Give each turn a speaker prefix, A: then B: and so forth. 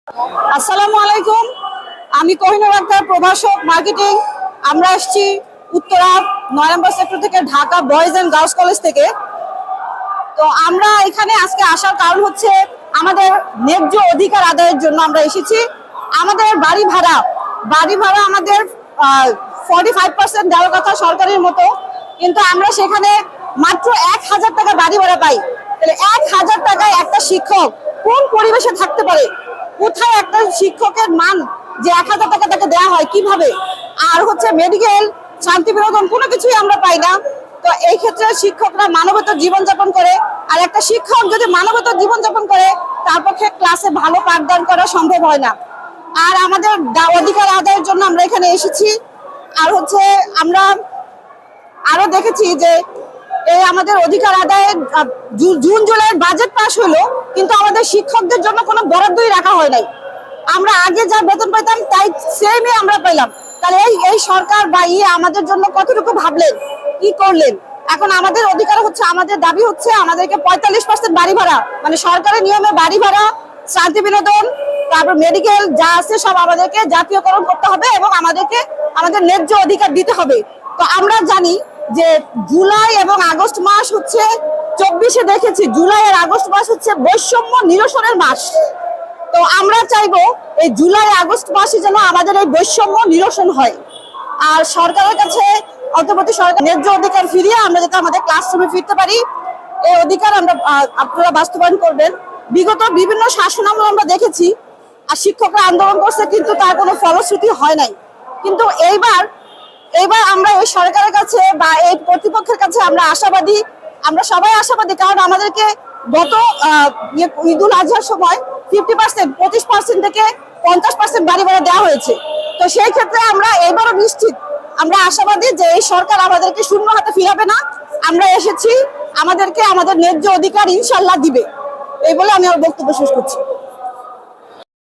A: আসসালামু আলাইকুম। আমি কোহিনুর আক্তার, প্রভাষক মার্কেটিং। আমরা আসছি উত্তরা 9 নম্বর সেক্টর থেকে, Dhaka boys and girls college থেকে। তো আমরা এখানে আজকে আসার কারণ হচ্ছে আমাদের ন্যায্য অধিকার আদায়ের জন্য আমরা এসেছি। আমাদের বাড়ি ভাড়া আমাদের 45% দেওয়ার কথা সরকারের মতো, কিন্তু আমরা সেখানে মাত্র 1000 টাকা বাড়ি ভাড়া পাই। তাহলে 1000 টাকায় একটা শিক্ষক কোন পরিবেশে থাকতে পারে? কোথায় একটা শিক্ষকের মান যে 1000 টাকা তাকে দেওয়া হয় কিভাবে? আর হচ্ছে মেডিকেল, শান্তি বিনোদন কোনো কিছুই আমরা পাই না। তো এই ক্ষেত্রে শিক্ষকরা মানবতার জীবনযাপন করে, আর একটা শিক্ষক যদি মানবতার জীবনযাপন করে তার পক্ষে ক্লাসে ভালো পাঠদান করা সম্ভব হয় না। আর আমাদের অধিকার আদায়ের জন্য আমরা এখানে এসেছি। আর হচ্ছে আমরা আরো দেখেছি যে এই আমাদের অধিকার আদায়ের জুন জুলাইয়ের বাজেট পাস হলো, কিন্তু আমাদের শিক্ষকদের জন্য কোনো বরাদ্দই রাখা হয় নাই। আমরা আগে যা বেতন পেতাম তাই সেমই আমরা পেলাম। তাহলে এই সরকার বা আমাদের জন্য কতটুকু ভাবলেন, কি করলেন? এখন আমাদের অধিকার হচ্ছে, আমাদের দাবি হচ্ছে আমাদেরকে 45% বাড়ি ভাড়া, মানে সরকারের নিয়মে বাড়ি ভাড়া, শান্তি বিনোদন, তারপর মেডিকেল যা আছে সব আমাদেরকে জাতীয়করণ করতে হবে এবং আমাদেরকে আমাদের ন্যায্য অধিকার দিতে হবে। তো আমরা জানি যে জুলাই এবং আগস্ট মাস হচ্ছে 24-এ দেখেছি, জুলাই আর আগস্ট মাস হচ্ছে বৈষম্য নিরসনের মাস। তো আমরা চাইবো এই জুলাই আগস্ট মাসে যেন আমাদের এই বৈষম্য নিরসন হয়। আর সরকারের কাছে অন্তর্বর্তী সরকার ন্যায্য অধিকার ফিরিয়ে আমরা যাতে আমাদের ক্লাসরুমে ফিরতে পারি, এই অধিকার আপনারা বাস্তবায়ন করবেন। বিগত বিভিন্ন শাসনামল আমরা দেখেছি আর শিক্ষকরা আন্দোলন করছে, কিন্তু তার কোনো ফলশ্রুতি হয় নাই। কিন্তু এইবার আমরা এই সরকারের কাছে বা এই কর্তৃপক্ষের কাছে আমরা আশাবাদী, আমরা সবাই আশাবাদী। কারণ আমাদেরকে গত ঈদুল আজহার সময় 25% থেকে 50% বাড়ি ভাড়া দেওয়া হয়েছে। তো সেই ক্ষেত্রে আমরা এবারও নিশ্চিত, আমরা আশাবাদী যে এই সরকার আমাদেরকে শূন্য হাতে ফিরাবে না। আমরা এসেছি, আমাদেরকে আমাদের ন্যায্য অধিকার ইনশাল্লাহ দিবে, এই বলে আমি আমার বক্তব্য শেষ করছি।